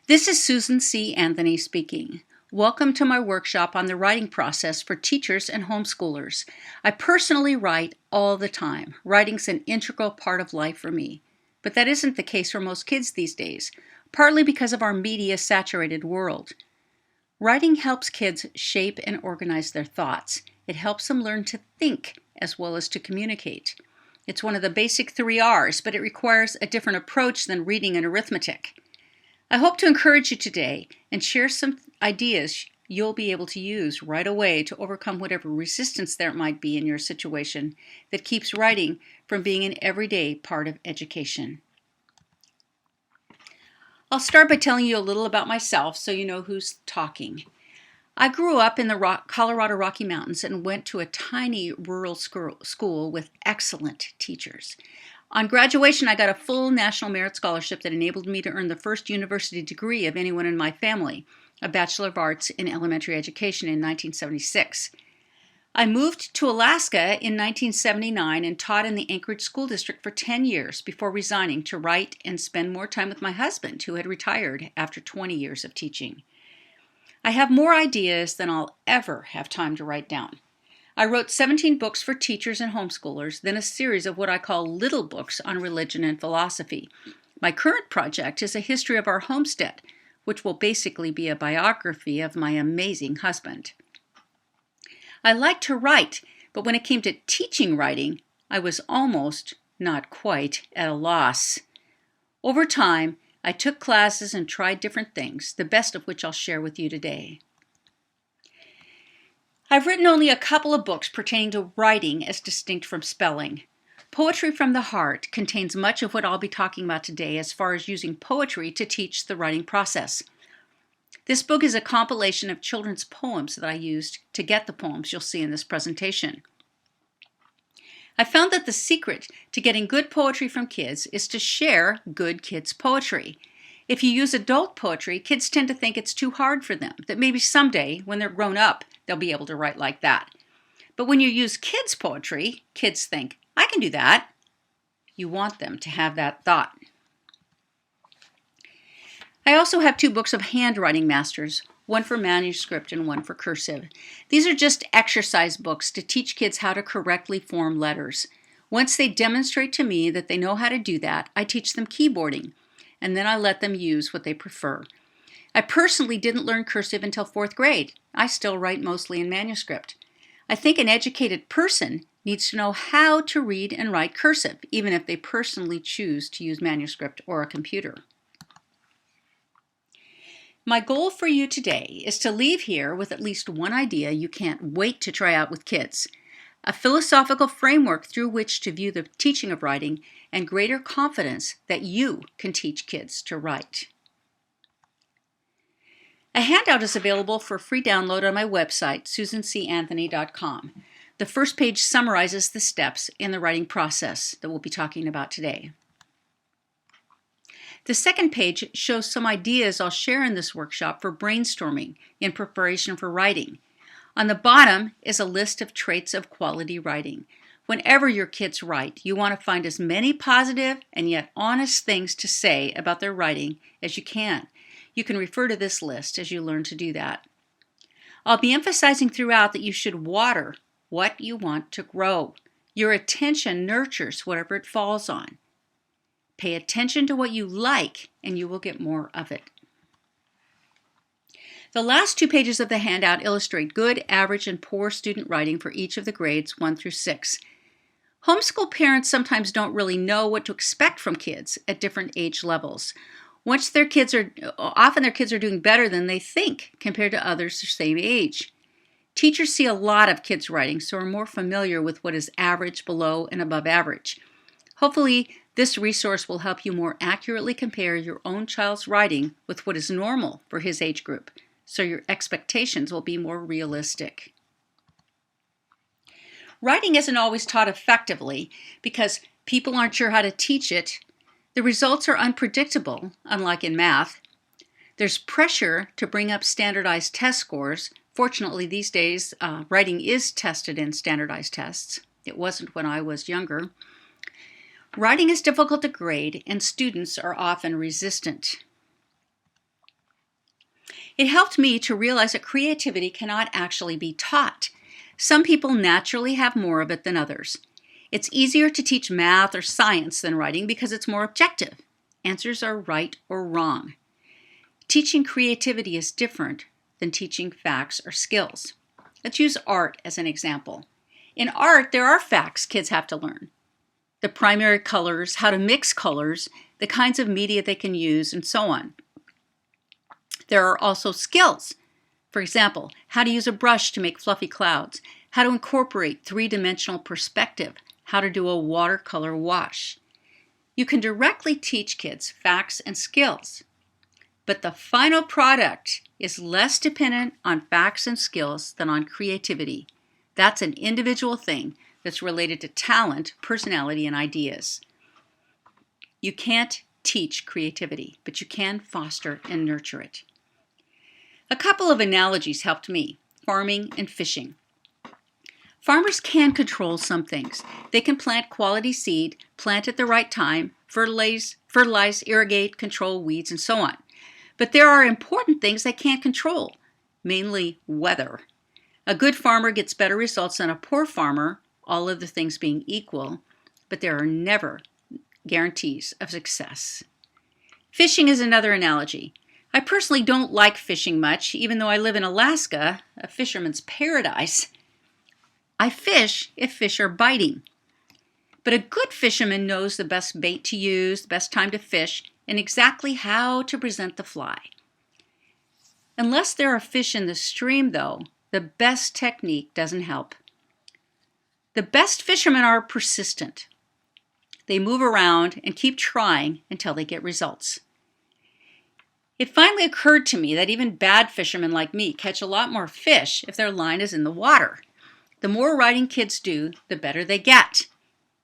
This is Susan C. Anthony speaking. Welcome to my workshop on the writing process for teachers and homeschoolers. I personally write all the time. Writing's an integral part of life for me. But that isn't the case for most kids these days, partly because of our media-saturated world. Writing helps kids shape and organize their thoughts. It helps them learn to think as well as to communicate. It's one of the basic 3 R's, but it requires a different approach than reading and arithmetic. I hope to encourage you today and share some ideas you'll be able to use right away to overcome whatever resistance there might be in your situation that keeps writing from being an everyday part of education. I'll start by telling you a little about myself so you know who's talking. I grew up in the Colorado Rocky Mountains and went to a tiny rural school with excellent teachers. On graduation, I got a full National Merit Scholarship that enabled me to earn the first university degree of anyone in my family, a Bachelor of Arts in Elementary Education in 1976. I moved to Alaska in 1979 and taught in the Anchorage School District for 10 years before resigning to write and spend more time with my husband, who had retired after 20 years of teaching. I have more ideas than I'll ever have time to write down. I wrote 17 books for teachers and homeschoolers, then a series of what I call little books on religion and philosophy. My current project is a history of our homestead, which will basically be a biography of my amazing husband. I like to write, but when it came to teaching writing, I was almost, not quite, at a loss. Over time, I took classes and tried different things, the best of which I'll share with you today. I've written only a couple of books pertaining to writing as distinct from spelling. Poetry from the Heart contains much of what I'll be talking about today as far as using poetry to teach the writing process. This book is a compilation of children's poems that I used to get the poems you'll see in this presentation. I found that the secret to getting good poetry from kids is to share good kids' poetry. If you use adult poetry, kids tend to think it's too hard for them, that maybe someday, when they're grown up, they'll be able to write like that. But when you use kids' poetry, kids think, I can do that. You want them to have that thought. I also have 2 books of handwriting masters, one for manuscript and one for cursive. These are just exercise books to teach kids how to correctly form letters. Once they demonstrate to me that they know how to do that, I teach them keyboarding, and then I let them use what they prefer. I personally didn't learn cursive until 4th grade. I still write mostly in manuscript. I think an educated person needs to know how to read and write cursive, even if they personally choose to use manuscript or a computer. My goal for you today is to leave here with at least one idea you can't wait to try out with kids, a philosophical framework through which to view the teaching of writing, and greater confidence that you can teach kids to write. A handout is available for free download on my website, susancanthony.com. The first page summarizes the steps in the writing process that we'll be talking about today. The second page shows some ideas I'll share in this workshop for brainstorming in preparation for writing. On the bottom is a list of traits of quality writing. Whenever your kids write, you want to find as many positive and yet honest things to say about their writing as you can. You can refer to this list as you learn to do that. I'll be emphasizing throughout that you should water what you want to grow. Your attention nurtures whatever it falls on. Pay attention to what you like, and you will get more of it. The last 2 pages of the handout illustrate good, average, and poor student writing for each of the grades 1 through 6. Homeschool parents sometimes don't really know what to expect from kids at different age levels. Often their kids are doing better than they think compared to others the same age. Teachers see a lot of kids writing, so are more familiar with what is average, below, and above average. Hopefully, this resource will help you more accurately compare your own child's writing with what is normal for his age group, so your expectations will be more realistic. Writing isn't always taught effectively because people aren't sure how to teach it. The results are unpredictable, unlike in math. There's pressure to bring up standardized test scores. Fortunately, these days, writing is tested in standardized tests. It wasn't when I was younger. Writing is difficult to grade, and students are often resistant. It helped me to realize that creativity cannot actually be taught. Some people naturally have more of it than others. It's easier to teach math or science than writing because it's more objective. Answers are right or wrong. Teaching creativity is different than teaching facts or skills. Let's use art as an example. In art, there are facts kids have to learn. The primary colors, how to mix colors, the kinds of media they can use, and so on. There are also skills. For example, how to use a brush to make fluffy clouds, how to incorporate three-dimensional perspective, how to do a watercolor wash. You can directly teach kids facts and skills, but the final product is less dependent on facts and skills than on creativity. That's an individual thing that's related to talent, personality, and ideas. You can't teach creativity, but you can foster and nurture it. A couple of analogies helped me: farming and fishing. Farmers can control some things. They can plant quality seed, plant at the right time, fertilize, irrigate, control weeds, and so on. But there are important things they can't control, mainly weather. A good farmer gets better results than a poor farmer, all other things being equal, but there are never guarantees of success. Fishing is another analogy. I personally don't like fishing much, even though I live in Alaska, a fisherman's paradise. I fish if fish are biting. But a good fisherman knows the best bait to use, the best time to fish, and exactly how to present the fly. Unless there are fish in the stream, though, the best technique doesn't help. The best fishermen are persistent. They move around and keep trying until they get results. It finally occurred to me that even bad fishermen like me catch a lot more fish if their line is in the water. The more writing kids do, the better they get.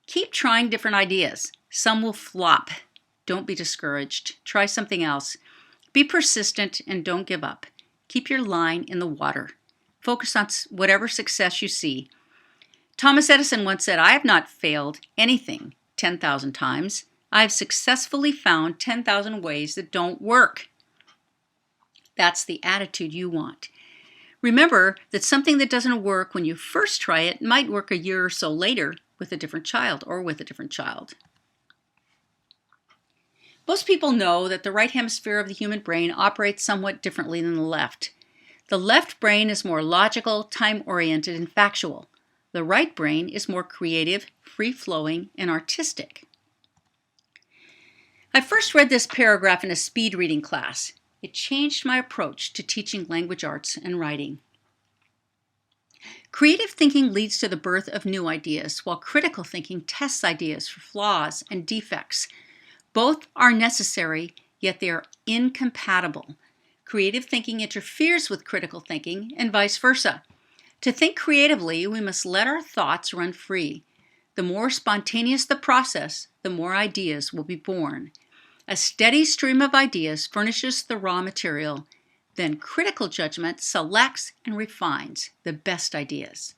Keep trying different ideas. Some will flop. Don't be discouraged. Try something else. Be persistent and don't give up. Keep your line in the water. Focus on whatever success you see. Thomas Edison once said, "I have not failed anything 10,000 times. I've successfully found 10,000 ways that don't work." That's the attitude you want. Remember that something that doesn't work when you first try it might work a year or so later with a different child or with a different child. Most people know that the right hemisphere of the human brain operates somewhat differently than the left. The left brain is more logical, time-oriented, and factual. The right brain is more creative, free-flowing, and artistic. I first read this paragraph in a speed reading class. It changed my approach to teaching language arts and writing. Creative thinking leads to the birth of new ideas, while critical thinking tests ideas for flaws and defects. Both are necessary, yet they are incompatible. Creative thinking interferes with critical thinking, and vice versa. To think creatively, we must let our thoughts run free. The more spontaneous the process, the more ideas will be born. A steady stream of ideas furnishes the raw material. Then critical judgment selects and refines the best ideas.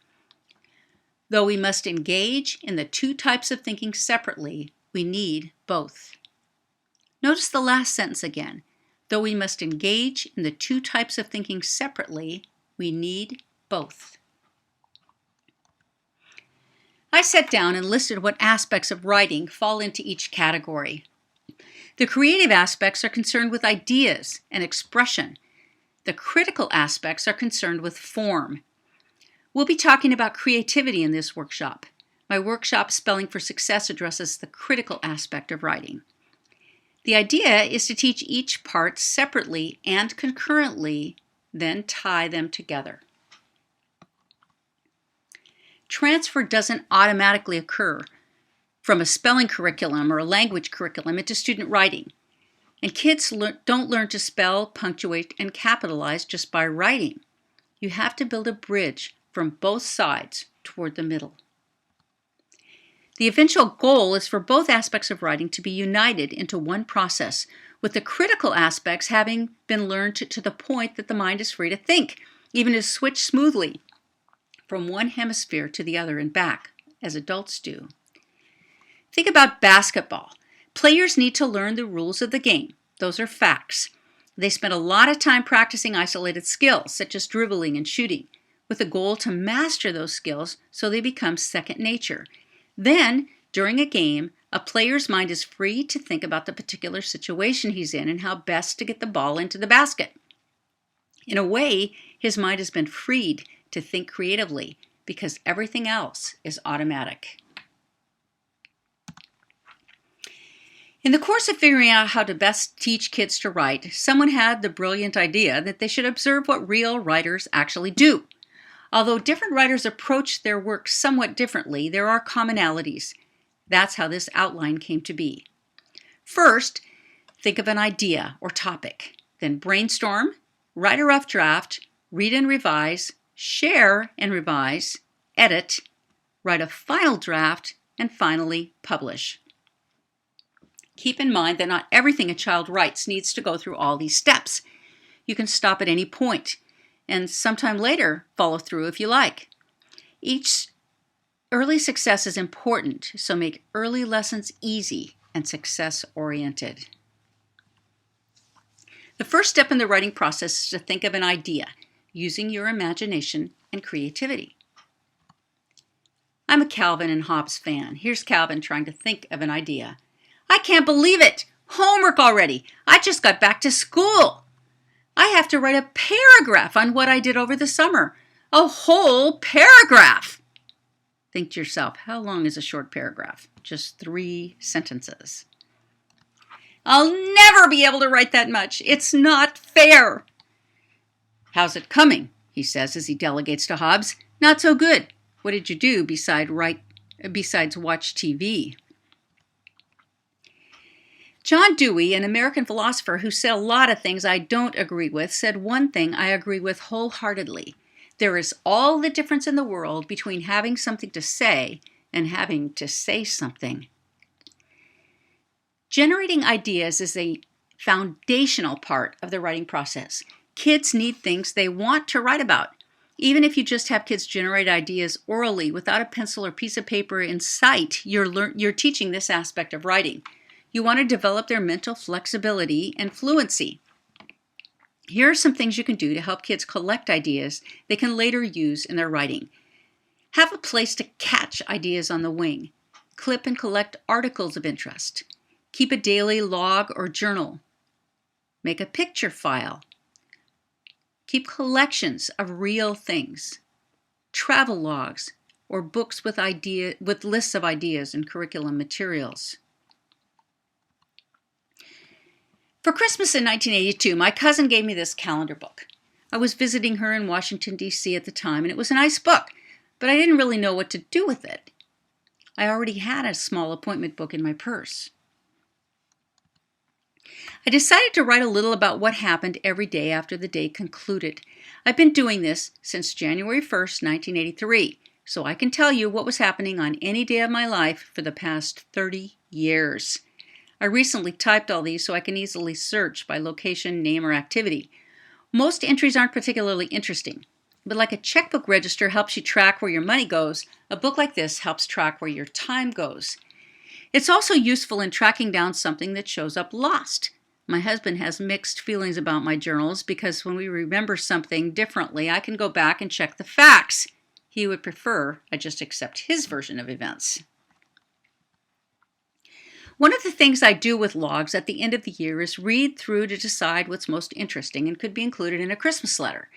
Though we must engage in the two types of thinking separately, we need both. Notice the last sentence again. Though we must engage in the two types of thinking separately, we need both. I sat down and listed what aspects of writing fall into each category. The creative aspects are concerned with ideas and expression. The critical aspects are concerned with form. We'll be talking about creativity in this workshop. My workshop, Spelling for Success, addresses the critical aspect of writing. The idea is to teach each part separately and concurrently, then tie them together. Transfer doesn't automatically occur from a spelling curriculum or a language curriculum into student writing. And kids don't learn to spell, punctuate, and capitalize just by writing. You have to build a bridge from both sides toward the middle. The eventual goal is for both aspects of writing to be united into one process, with the critical aspects having been learned to the point that the mind is free to think, even to switch smoothly from one hemisphere to the other and back, as adults do. Think about basketball. Players need to learn the rules of the game. Those are facts. They spend a lot of time practicing isolated skills, such as dribbling and shooting, with a goal to master those skills so they become second nature. Then, during a game, a player's mind is free to think about the particular situation he's in and how best to get the ball into the basket. In a way, his mind has been freed to think creatively because everything else is automatic. In the course of figuring out how to best teach kids to write, someone had the brilliant idea that they should observe what real writers actually do. Although different writers approach their work somewhat differently, there are commonalities. That's how this outline came to be. First, think of an idea or topic. Then brainstorm, write a rough draft, read and revise, share and revise, edit, write a final draft, and finally publish. Keep in mind that not everything a child writes needs to go through all these steps. You can stop at any point and sometime later follow through if you like. Each early success is important, so make early lessons easy and success-oriented. The first step in the writing process is to think of an idea, using your imagination and creativity. I'm a Calvin and Hobbes fan. Here's Calvin trying to think of an idea. I can't believe it! Homework already! I just got back to school! I have to write a paragraph on what I did over the summer. A whole paragraph! Think to yourself, how long is a short paragraph? Just 3 sentences. I'll never be able to write that much. It's not fair. How's it coming? He says as he delegates to Hobbes. Not so good. What did you do besides watch TV? John Dewey, an American philosopher who said a lot of things I don't agree with, said one thing I agree with wholeheartedly. There is all the difference in the world between having something to say and having to say something. Generating ideas is a foundational part of the writing process. Kids need things they want to write about. Even if you just have kids generate ideas orally without a pencil or piece of paper in sight, you're teaching this aspect of writing. You want to develop their mental flexibility and fluency. Here are some things you can do to help kids collect ideas they can later use in their writing. Have a place to catch ideas on the wing. Clip and collect articles of interest. Keep a daily log or journal. Make a picture file. Keep collections of real things. Travel logs or books with lists of ideas and curriculum materials. For Christmas in 1982, my cousin gave me this calendar book. I was visiting her in Washington, D.C. at the time, and it was a nice book, but I didn't really know what to do with it. I already had a small appointment book in my purse. I decided to write a little about what happened every day after the day concluded. I've been doing this since January 1st, 1983, so I can tell you what was happening on any day of my life for the past 30 years. I recently typed all these so I can easily search by location, name, or activity. Most entries aren't particularly interesting, but like a checkbook register helps you track where your money goes, a book like this helps track where your time goes. It's also useful in tracking down something that shows up lost. My husband has mixed feelings about my journals because when we remember something differently, I can go back and check the facts. He would prefer I just accept his version of events. One of the things I do with logs at the end of the year is read through to decide what's most interesting and could be included in a Christmas letter.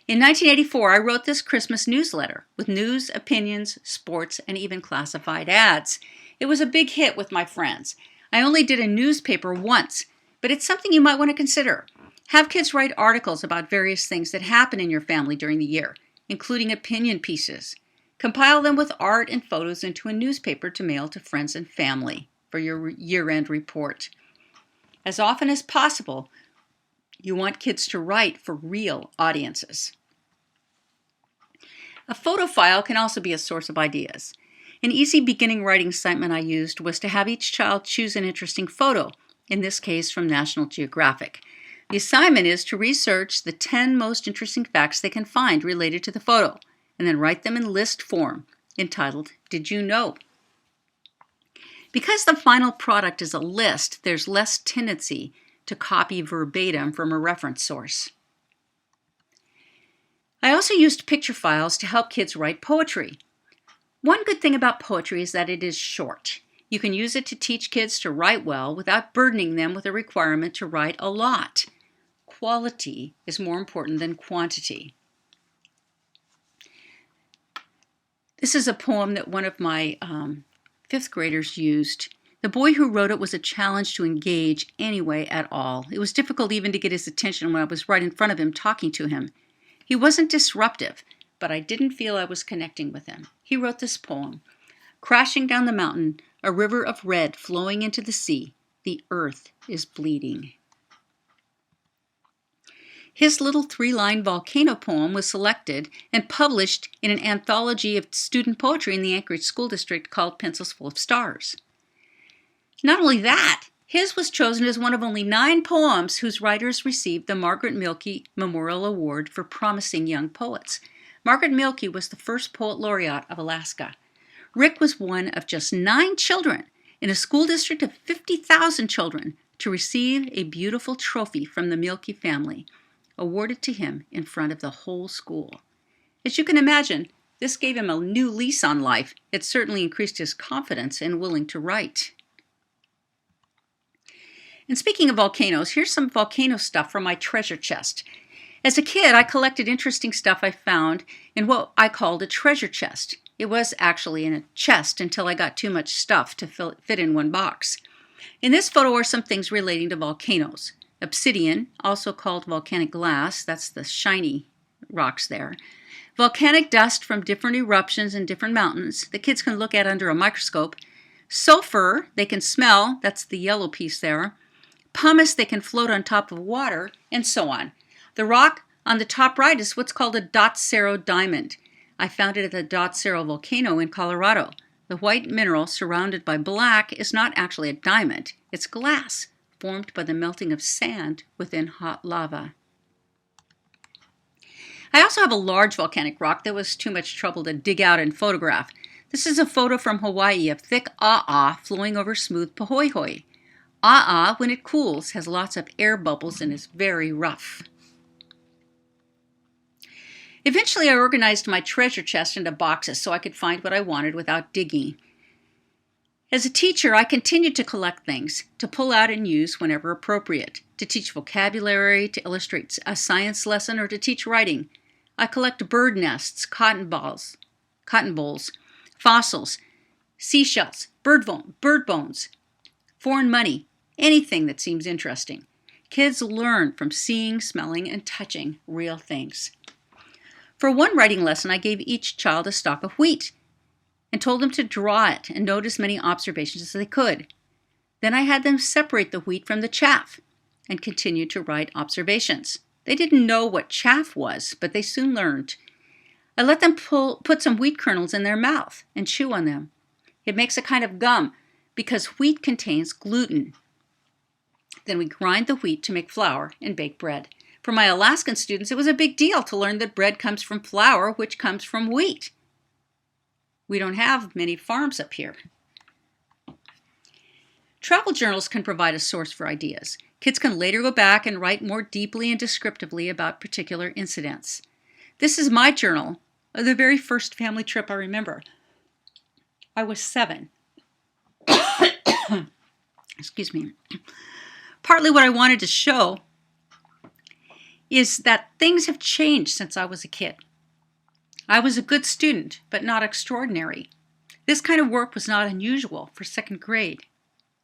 In 1984, I wrote this Christmas newsletter with news, opinions, sports, and even classified ads. It was a big hit with my friends. I only did a newspaper once, but it's something you might want to consider. Have kids write articles about various things that happen in your family during the year, including opinion pieces. Compile them with art and photos into a newspaper to mail to friends and family for your year-end report. As often as possible, you want kids to write for real audiences. A photo file can also be a source of ideas. An easy beginning writing assignment I used was to have each child choose an interesting photo, in this case from National Geographic. The assignment is to research the 10 most interesting facts they can find related to the photo, and then write them in list form, entitled, Did You Know? Because the final product is a list, there's less tendency to copy verbatim from a reference source. I also used picture files to help kids write poetry. One good thing about poetry is that it is short. You can use it to teach kids to write well without burdening them with a requirement to write a lot. Quality is more important than quantity. This is a poem that one of my fifth graders used. The boy who wrote it was a challenge to engage anyway at all. It was difficult even to get his attention when I was right in front of him talking to him. He wasn't disruptive, but I didn't feel I was connecting with him. He wrote this poem. Crashing down the mountain, a river of red flowing into the sea. The earth is bleeding. His little 3-line volcano poem was selected and published in an anthology of student poetry in the Anchorage School District called Pencils Full of Stars. Not only that, his was chosen as one of only 9 poems whose writers received the Margaret Mielke Memorial Award for Promising Young Poets. Margaret Mielke was the first poet laureate of Alaska. Rick was one of just 9 children in a school district of 50,000 children to receive a beautiful trophy from the Mielke family, awarded to him in front of the whole school. As you can imagine, this gave him a new lease on life. It certainly increased his confidence and willing to write. And speaking of volcanoes, here's some volcano stuff from my treasure chest. As a kid, I collected interesting stuff I found in what I called a treasure chest. It was actually in a chest until I got too much stuff to fit in one box. In this photo are some things relating to volcanoes. Obsidian, also called volcanic glass, that's the shiny rocks there. Volcanic dust from different eruptions in different mountains that kids can look at under a microscope. Sulfur, they can smell, that's the yellow piece there. Pumice, they can float on top of water, and so on. The rock on the top right is what's called a Dot Cerro diamond. I found it at the Dot Cerro volcano in Colorado. The white mineral surrounded by black is not actually a diamond. It's glass, formed by the melting of sand within hot lava. I also have a large volcanic rock that was too much trouble to dig out and photograph. This is a photo from Hawaii of thick aa flowing over smooth pahoehoe. Aa, when it cools, has lots of air bubbles and is very rough. Eventually, I organized my treasure chest into boxes so I could find what I wanted without digging. As a teacher, I continued to collect things to pull out and use whenever appropriate, to teach vocabulary, to illustrate a science lesson, or to teach writing. I collect bird nests, cotton bowls, fossils, seashells, bird bones, foreign money, anything that seems interesting. Kids learn from seeing, smelling, and touching real things. For one writing lesson, I gave each child a stalk of wheat and told them to draw it and note as many observations as they could. Then I had them separate the wheat from the chaff and continued to write observations. They didn't know what chaff was, but they soon learned. I let them put some wheat kernels in their mouth and chew on them. It makes a kind of gum because wheat contains gluten. Then we grind the wheat to make flour and bake bread. For my Alaskan students, it was a big deal to learn that bread comes from flour, which comes from wheat. We don't have many farms up here. Travel journals can provide a source for ideas. Kids can later go back and write more deeply and descriptively about particular incidents. This is my journal of the very first family trip I remember. I was 7. Excuse me. Partly what I wanted to show is that things have changed since I was a kid. I was a good student, but not extraordinary. This kind of work was not unusual for 2nd grade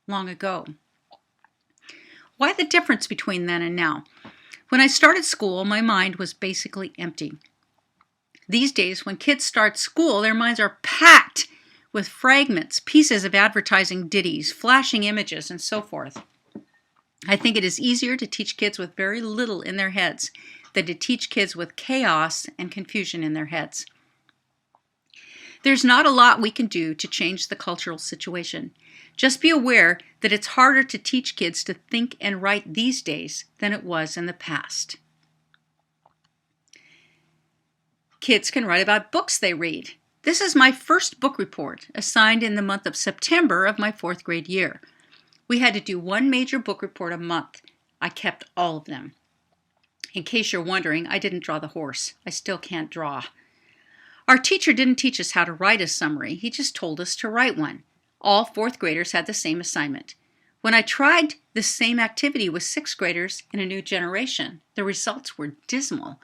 long ago. Why the difference between then and now? When I started school, my mind was basically empty. These days, when kids start school, their minds are packed with fragments, pieces of advertising ditties, flashing images, and so forth. I think it is easier to teach kids with very little in their heads than to teach kids with chaos and confusion in their heads. There's not a lot we can do to change the cultural situation. Just be aware that it's harder to teach kids to think and write these days than it was in the past. Kids can write about books they read. This is my first book report, assigned in the month of September of my 4th grade year. We had to do one major book report a month. I kept all of them. In case you're wondering, I didn't draw the horse. I still can't draw. Our teacher didn't teach us how to write a summary. He just told us to write one. All fourth graders had the same assignment. When I tried the same activity with sixth graders in a new generation, the results were dismal.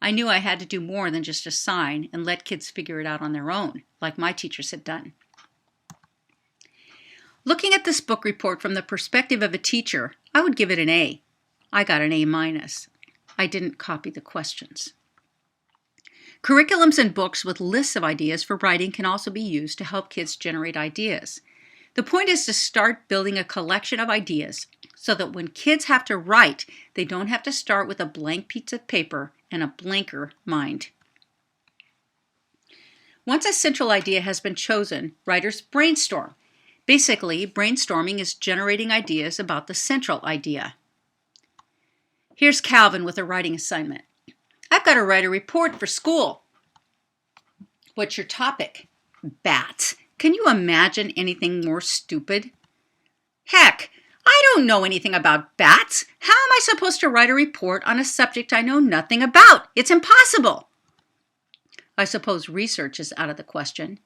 I knew I had to do more than just assign and let kids figure it out on their own, like my teachers had done. Looking at this book report from the perspective of a teacher, I would give it an A. I got an A-. I didn't copy the questions. Curriculums and books with lists of ideas for writing can also be used to help kids generate ideas. The point is to start building a collection of ideas so that when kids have to write, they don't have to start with a blank piece of paper and a blanker mind. Once a central idea has been chosen, writers brainstorm. Basically, brainstorming is generating ideas about the central idea. Here's Calvin with a writing assignment. I've got to write a report for school. What's your topic? Bats. Can you imagine anything more stupid? Heck, I don't know anything about bats. How am I supposed to write a report on a subject I know nothing about? It's impossible. I suppose research is out of the question.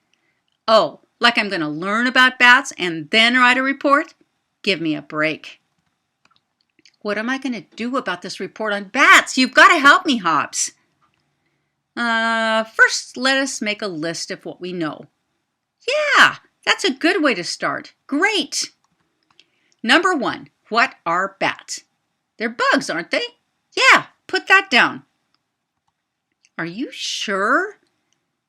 Oh, like I'm going to learn about bats and then write a report? Give me a break. What am I going to do about this report on bats? You've got to help me, Hobbs. First, let us make a list of what we know. Yeah, that's a good way to start. Great. Number 1, what are bats? They're bugs, aren't they? Yeah, put that down. Are you sure?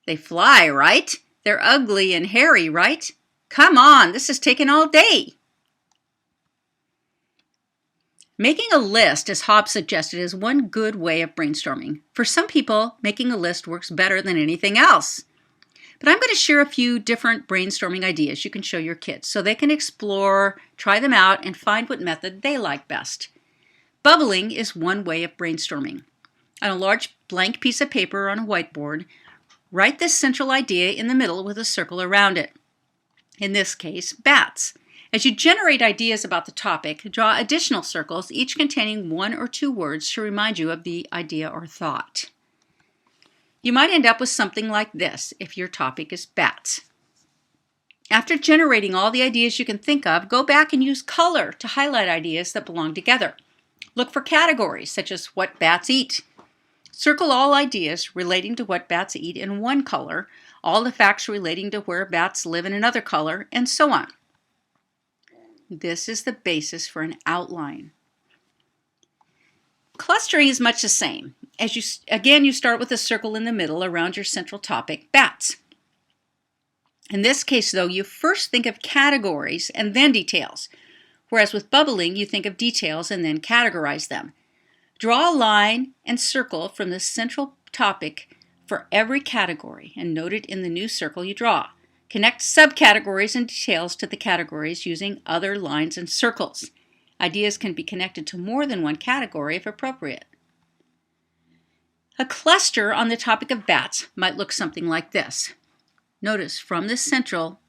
They fly, right? They're ugly and hairy, right? Come on, this is taking all day. Making a list, as Hobbs suggested, is one good way of brainstorming. For some people, making a list works better than anything else. But I'm going to share a few different brainstorming ideas you can show your kids so they can explore, try them out, and find what method they like best. Bubbling is one way of brainstorming. On a large blank piece of paper or on a whiteboard, write this central idea in the middle with a circle around it. In this case, bats. As you generate ideas about the topic, draw additional circles, each containing 1 or 2 words to remind you of the idea or thought. You might end up with something like this if your topic is bats. After generating all the ideas you can think of, go back and use color to highlight ideas that belong together. Look for categories such as what bats eat. Circle all ideas relating to what bats eat in one color, all the facts relating to where bats live in another color, and so on. This is the basis for an outline. Clustering is much the same. As you start with a circle in the middle around your central topic, bats. In this case, though, you first think of categories and then details, whereas with bubbling, you think of details and then categorize them. Draw a line and circle from the central topic for every category and note it in the new circle you draw. Connect subcategories and details to the categories using other lines and circles. Ideas can be connected to more than one category if appropriate. A cluster on the topic of bats might look something like this. Notice from the central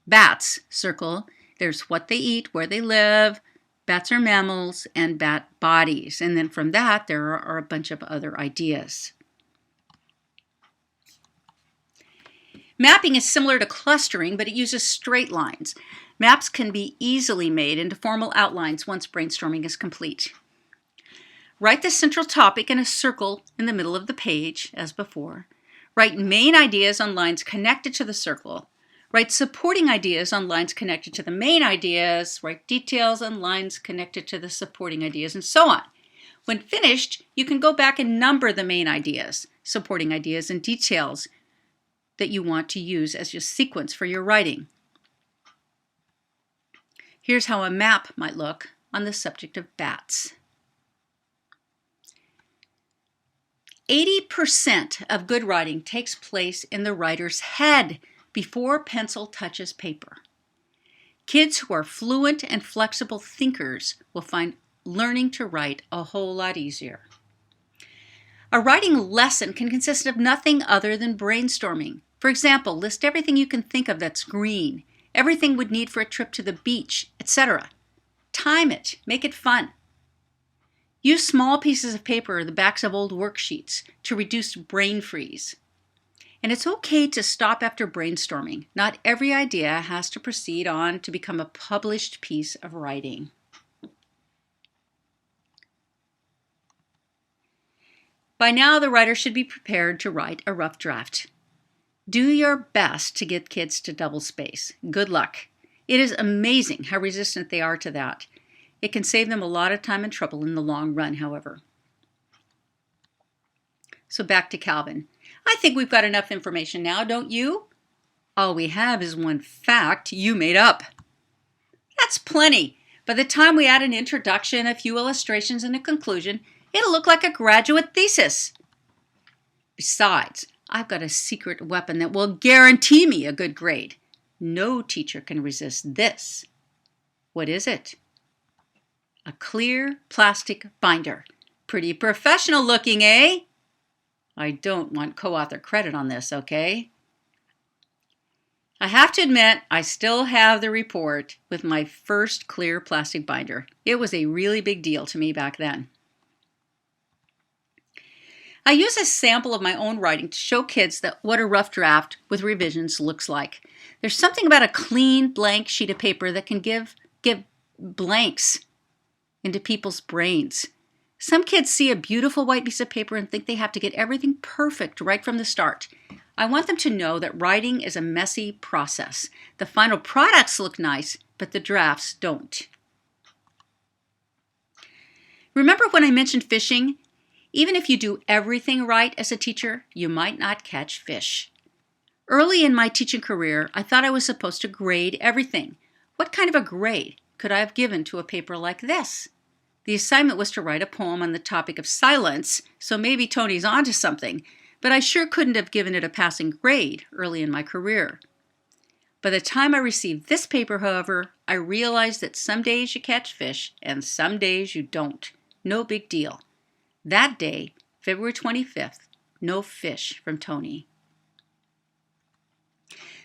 bats circle, there's what they eat, where they live, bats are mammals, and bat bodies. And then from that, there are a bunch of other ideas. Mapping is similar to clustering, but it uses straight lines. Maps can be easily made into formal outlines once brainstorming is complete. Write the central topic in a circle in the middle of the page, as before. Write main ideas on lines connected to the circle. Write supporting ideas on lines connected to the main ideas. Write details on lines connected to the supporting ideas, and so on. When finished, you can go back and number the main ideas, supporting ideas, and details that you want to use as your sequence for your writing. Here's how a map might look on the subject of bats. 80% of good writing takes place in the writer's head before pencil touches paper. Kids who are fluent and flexible thinkers will find learning to write a whole lot easier. A writing lesson can consist of nothing other than brainstorming. For example, list everything you can think of that's green, everything would need for a trip to the beach, etc. Time it, make it fun. Use small pieces of paper or the backs of old worksheets to reduce brain freeze. And it's okay to stop after brainstorming. Not every idea has to proceed on to become a published piece of writing. By now, the writer should be prepared to write a rough draft. Do your best to get kids to double space. Good luck. It is amazing how resistant they are to that. It can save them a lot of time and trouble in the long run, however. So back to Calvin. I think we've got enough information now, don't you? All we have is one fact you made up. That's plenty. By the time we add an introduction, a few illustrations, and a conclusion, it'll look like a graduate thesis. Besides, I've got a secret weapon that will guarantee me a good grade. No teacher can resist this. What is it? A clear plastic binder. Pretty professional looking, eh? I don't want co-author credit on this, okay? I have to admit, I still have the report with my first clear plastic binder. It was a really big deal to me back then. I use a sample of my own writing to show kids what a rough draft with revisions looks like. There's something about a clean, blank sheet of paper that can give blanks into people's brains. Some kids see a beautiful white piece of paper and think they have to get everything perfect right from the start. I want them to know that writing is a messy process. The final products look nice, but the drafts don't. Remember when I mentioned fishing? Even if you do everything right as a teacher, you might not catch fish. Early in my teaching career, I thought I was supposed to grade everything. What kind of a grade could I have given to a paper like this? The assignment was to write a poem on the topic of silence, so maybe Tony's onto something, but I sure couldn't have given it a passing grade early in my career. By the time I received this paper, however, I realized that some days you catch fish and some days you don't. No big deal. That day, February 25th, no fish from Tony.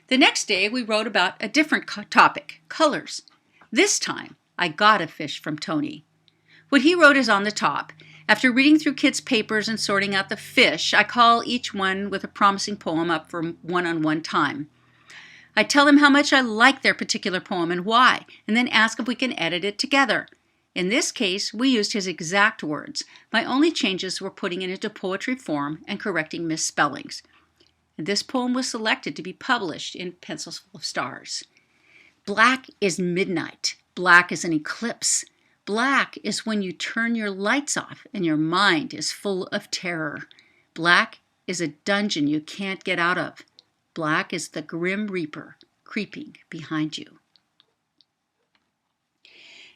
The next day, we wrote about a different topic, colors. This time, I got a fish from Tony. What he wrote is on the top. After reading through kids' papers and sorting out the fish, I call each one with a promising poem up for one-on-one time. I tell them how much I like their particular poem and why, and then ask if we can edit it together. In this case, we used his exact words. My only changes were putting it into poetry form and correcting misspellings. And this poem was selected to be published in Pencils Full of Stars. Black is midnight. Black is an eclipse. Black is when you turn your lights off and your mind is full of terror. Black is a dungeon you can't get out of. Black is the Grim Reaper creeping behind you.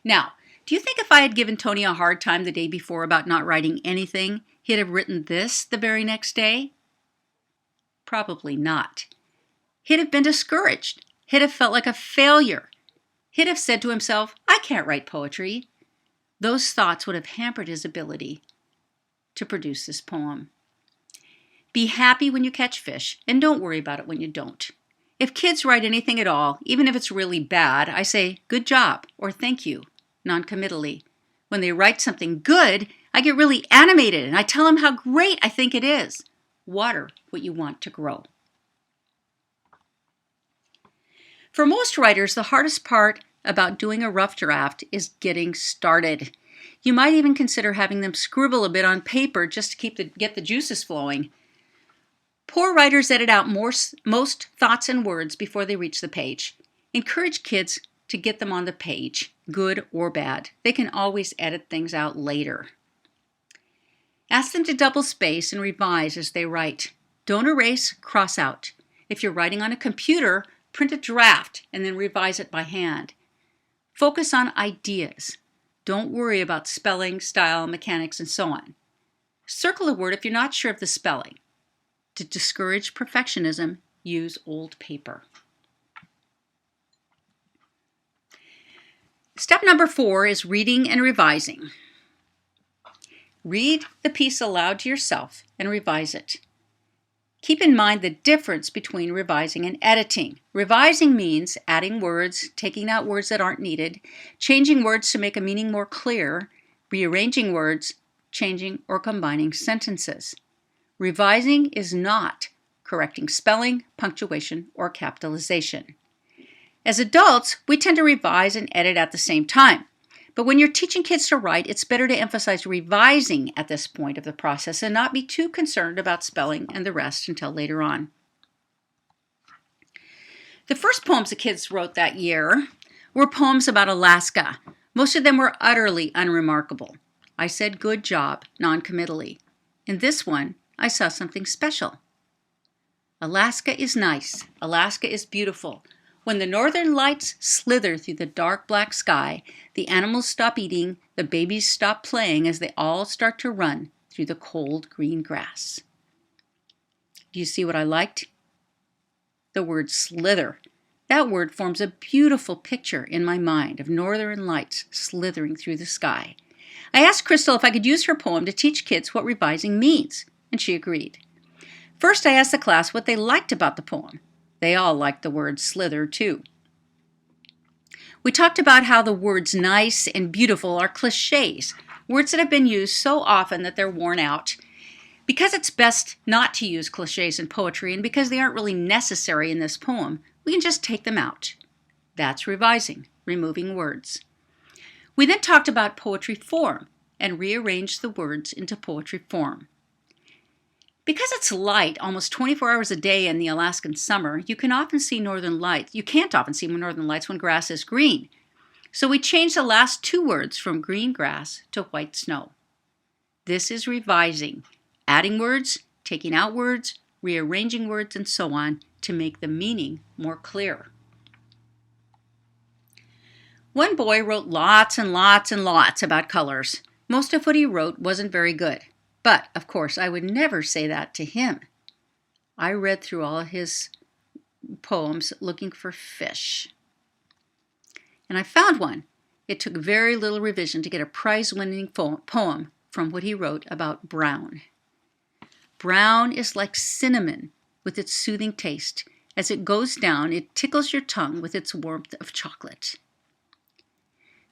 Now, do you think if I had given Tony a hard time the day before about not writing anything, he'd have written this the very next day? Probably not. He'd have been discouraged. He'd have felt like a failure. He'd have said to himself, I can't write poetry. Those thoughts would have hampered his ability to produce this poem. Be happy when you catch fish, and don't worry about it when you don't. If kids write anything at all, even if it's really bad, I say, good job, or thank you, non-committally. When they write something good, I get really animated, and I tell them how great I think it is. Water what you want to grow. For most writers, the hardest part about doing a rough draft is getting started. You might even consider having them scribble a bit on paper just to get the juices flowing. Poor writers edit out most thoughts and words before they reach the page. Encourage kids to get them on the page, good or bad. They can always edit things out later. Ask them to double space and revise as they write. Don't erase, cross out. If you're writing on a computer, print a draft and then revise it by hand. Focus on ideas. Don't worry about spelling, style, mechanics, and so on. Circle a word if you're not sure of the spelling. To discourage perfectionism, use old paper. Step number 4 is reading and revising. Read the piece aloud to yourself and revise it. Keep in mind the difference between revising and editing. Revising means adding words, taking out words that aren't needed, changing words to make a meaning more clear, rearranging words, changing or combining sentences. Revising is not correcting spelling, punctuation, or capitalization. As adults, we tend to revise and edit at the same time. But when you're teaching kids to write, it's better to emphasize revising at this point of the process and not be too concerned about spelling and the rest until later on. The first poems the kids wrote that year were poems about Alaska. Most of them were utterly unremarkable. I said good job, non-committally. In this one, I saw something special. Alaska is nice. Alaska is beautiful. When the northern lights slither through the dark black sky, the animals stop eating, the babies stop playing as they all start to run through the cold green grass. Do you see what I liked? The word slither. That word forms a beautiful picture in my mind of northern lights slithering through the sky. I asked Crystal if I could use her poem to teach kids what revising means, and she agreed. First, I asked the class what they liked about the poem. They all liked the word slither, too. We talked about how the words nice and beautiful are cliches, words that have been used so often that they're worn out. Because it's best not to use cliches in poetry and because they aren't really necessary in this poem, we can just take them out. That's revising, removing words. We then talked about poetry form and rearranged the words into poetry form. Because it's light almost 24 hours a day in the Alaskan summer, you can't often see northern lights when grass is green. So we changed the last two words from green grass to white snow. This is revising, adding words, taking out words, rearranging words, and so on to make the meaning more clear. One boy wrote lots and lots and lots about colors. Most of what he wrote wasn't very good. But, of course, I would never say that to him. I read through all of his poems looking for fish. And I found one. It took very little revision to get a prize-winning poem from what he wrote about brown. Brown is like cinnamon with its soothing taste. As it goes down, it tickles your tongue with its warmth of chocolate.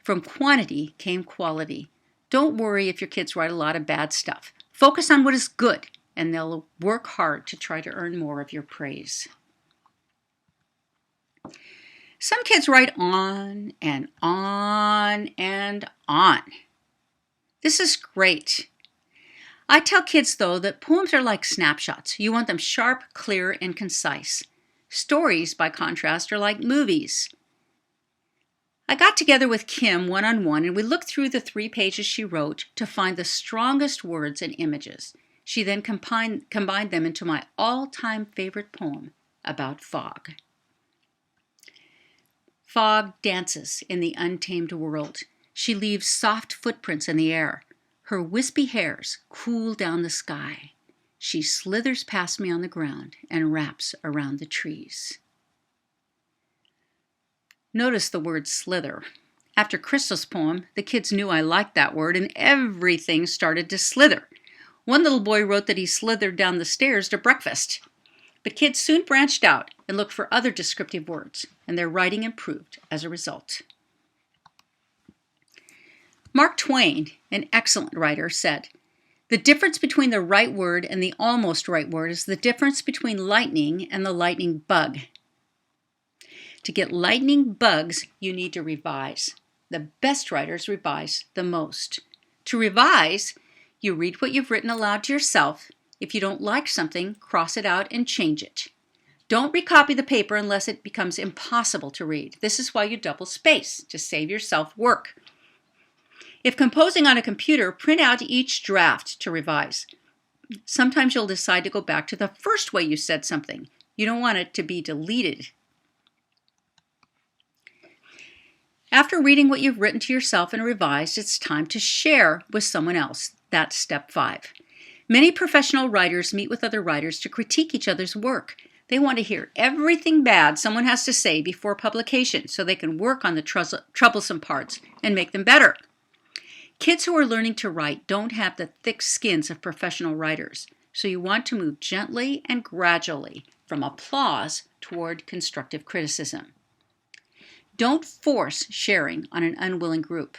From quantity came quality. Don't worry if your kids write a lot of bad stuff. Focus on what is good, and they'll work hard to try to earn more of your praise. Some kids write on and on and on. This is great. I tell kids, though, that poems are like snapshots. You want them sharp, clear, and concise. Stories, by contrast, are like movies. I got together with Kim one-on-one and we looked through the 3 pages she wrote to find the strongest words and images. She then combined them into my all-time favorite poem about fog. Fog dances in the untamed world. She leaves soft footprints in the air. Her wispy hairs cool down the sky. She slithers past me on the ground and wraps around the trees. Notice the word slither. After Crystal's poem, the kids knew I liked that word and everything started to slither. One little boy wrote that he slithered down the stairs to breakfast. But kids soon branched out and looked for other descriptive words, and their writing improved as a result. Mark Twain, an excellent writer, said, "The difference between the right word and the almost right word is the difference between lightning and the lightning bug." To get lightning bugs, you need to revise. The best writers revise the most. To revise, you read what you've written aloud to yourself. If you don't like something, cross it out and change it. Don't recopy the paper unless it becomes impossible to read. This is why you double space, to save yourself work. If composing on a computer, print out each draft to revise. Sometimes you'll decide to go back to the first way you said something. You don't want it to be deleted. After reading what you've written to yourself and revised, it's time to share with someone else. That's step 5. Many professional writers meet with other writers to critique each other's work. They want to hear everything bad someone has to say before publication so they can work on the troublesome parts and make them better. Kids who are learning to write don't have the thick skins of professional writers, so you want to move gently and gradually from applause toward constructive criticism. Don't force sharing on an unwilling group.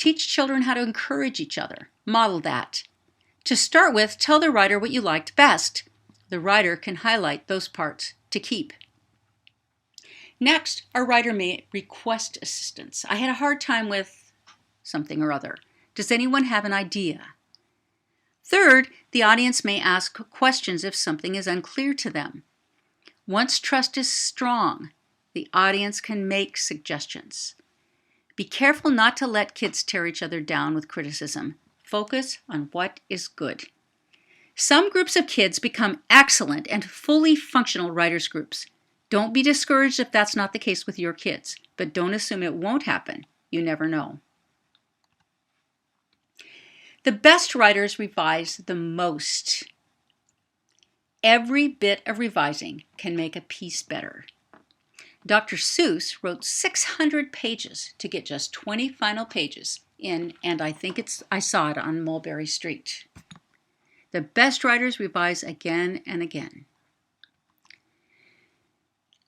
Teach children how to encourage each other. Model that. To start with, tell the writer what you liked best. The writer can highlight those parts to keep. Next, our writer may request assistance. I had a hard time with something or other. Does anyone have an idea? Third, the audience may ask questions if something is unclear to them. Once trust is strong, the audience can make suggestions. Be careful not to let kids tear each other down with criticism. Focus on what is good. Some groups of kids become excellent and fully functional writers' groups. Don't be discouraged if that's not the case with your kids, but don't assume it won't happen. You never know. The best writers revise the most. Every bit of revising can make a piece better. Dr. Seuss wrote 600 pages to get just 20 final pages in, and I saw it on Mulberry Street. The best writers revise again and again.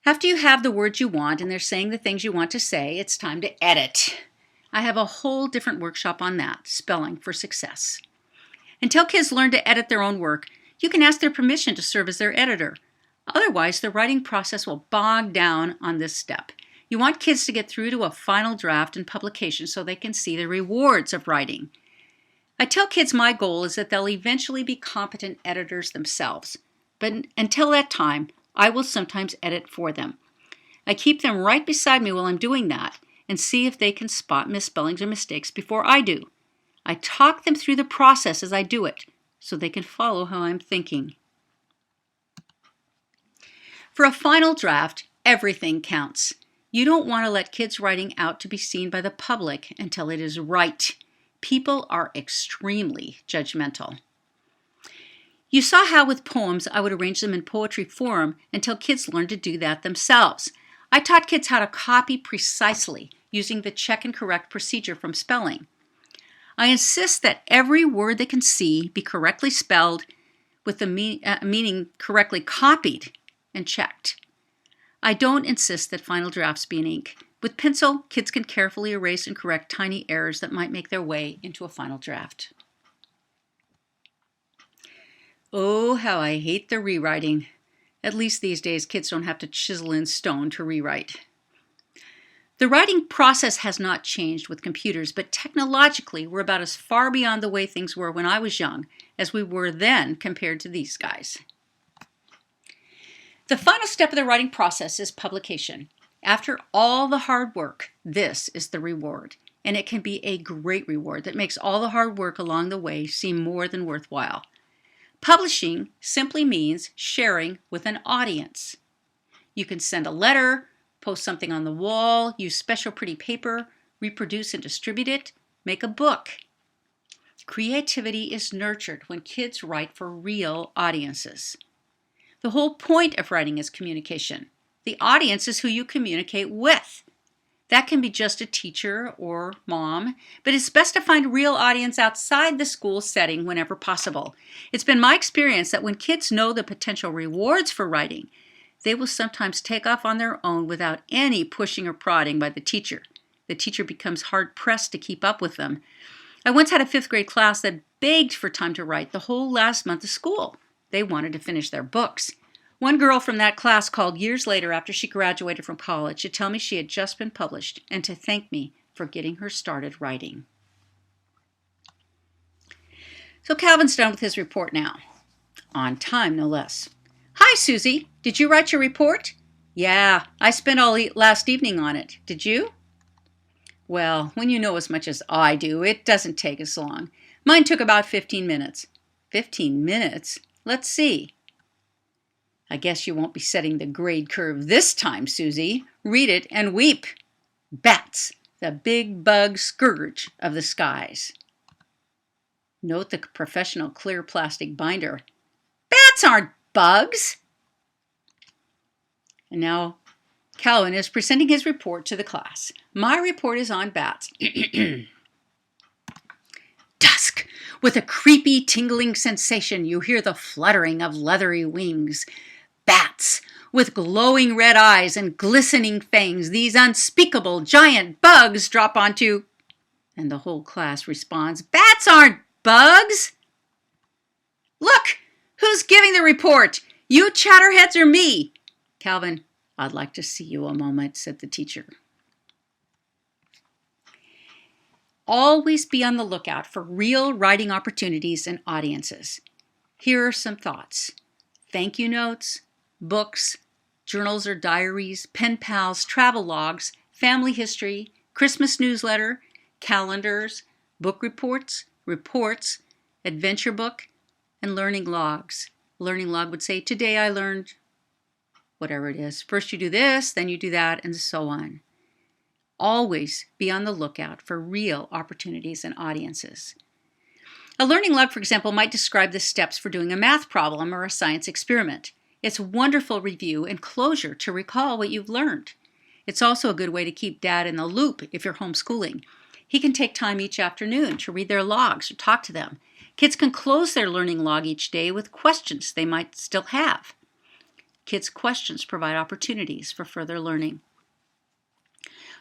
After you have the words you want and they're saying the things you want to say, it's time to edit. I have a whole different workshop on that, Spelling for Success. Until kids learn to edit their own work, you can ask their permission to serve as their editor. Otherwise, the writing process will bog down on this step. You want kids to get through to a final draft and publication so they can see the rewards of writing. I tell kids my goal is that they'll eventually be competent editors themselves. But until that time, I will sometimes edit for them. I keep them right beside me while I'm doing that and see if they can spot misspellings or mistakes before I do. I talk them through the process as I do it so they can follow how I'm thinking. For a final draft, everything counts. You don't want to let kids' writing out to be seen by the public until it is right. People are extremely judgmental. You saw how with poems I would arrange them in poetry form until kids learned to do that themselves. I taught kids how to copy precisely using the check and correct procedure from spelling. I insist that every word they can see be correctly spelled with the meaning correctly copied and checked. I don't insist that final drafts be in ink. With pencil, kids can carefully erase and correct tiny errors that might make their way into a final draft. Oh, how I hate the rewriting. At least these days, kids don't have to chisel in stone to rewrite. The writing process has not changed with computers, but technologically, we're about as far beyond the way things were when I was young as we were then compared to these guys. The final step of the writing process is publication. After all the hard work, this is the reward, and it can be a great reward that makes all the hard work along the way seem more than worthwhile. Publishing simply means sharing with an audience. You can send a letter, post something on the wall, use special pretty paper, reproduce and distribute it, make a book. Creativity is nurtured when kids write for real audiences. The whole point of writing is communication. The audience is who you communicate with. That can be just a teacher or mom, but it's best to find a real audience outside the school setting whenever possible. It's been my experience that when kids know the potential rewards for writing, they will sometimes take off on their own without any pushing or prodding by the teacher. The teacher becomes hard-pressed to keep up with them. I once had a 5th grade class that begged for time to write the whole last month of school. They wanted to finish their books. One girl from that class called years later after she graduated from college to tell me she had just been published and to thank me for getting her started writing. So Calvin's done with his report now. On time, no less. Hi, Susie. Did you write your report? Yeah, I spent all last evening on it. Did you? Well, when you know as much as I do, it doesn't take as long. Mine took about 15 minutes. 15 minutes? Let's see. I guess you won't be setting the grade curve this time, Susie. Read it and weep. Bats, the big bug scourge of the skies. Note the professional clear plastic binder. Bats aren't bugs. And now Calvin is presenting his report to the class. My report is on bats. Dusk. With a creepy, tingling sensation, you hear the fluttering of leathery wings. Bats, with glowing red eyes and glistening fangs, these unspeakable giant bugs drop onto And the whole class responds, "Bats aren't bugs!" "Look, who's giving the report? You chatterheads or me?" "Calvin, I'd like to see you a moment," said the teacher. Always be on the lookout for real writing opportunities and audiences. Here are some thoughts. Thank you notes, books, journals or diaries, pen pals, travel logs, family history, Christmas newsletter, calendars, book reports, adventure book, and learning logs. Learning log would say, "Today I learned," whatever it is. First you do this, then you do that, and so on. Always be on the lookout for real opportunities and audiences. A learning log, for example, might describe the steps for doing a math problem or a science experiment. It's wonderful review and closure to recall what you've learned. It's also a good way to keep Dad in the loop if you're homeschooling. He can take time each afternoon to read their logs or talk to them. Kids can close their learning log each day with questions they might still have. Kids' questions provide opportunities for further learning.